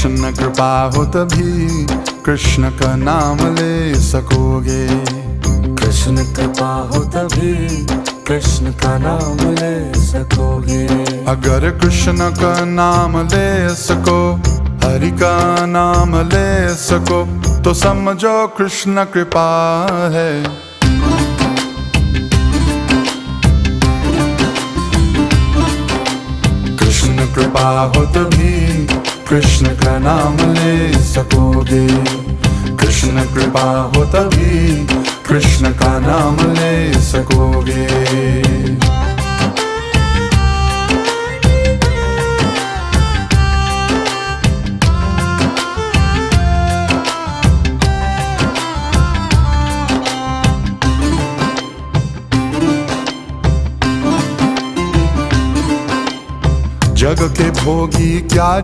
कृष्ण कृपा हो तभी कृष्ण का नाम ले सकोगे। कृष्ण कृपा हो तभी कृष्ण का नाम ले सकोगे। अगर कृष्ण का नाम ले सको, हरि का नाम ले सको, तो समझो कृष्ण कृपा है। कृष्ण कृपा हो तभी कृष्ण का नाम ले सकोगे। कृष्ण कृपा हो तभी कृष्ण का नाम ले सकोगे। जग के भोगी क्या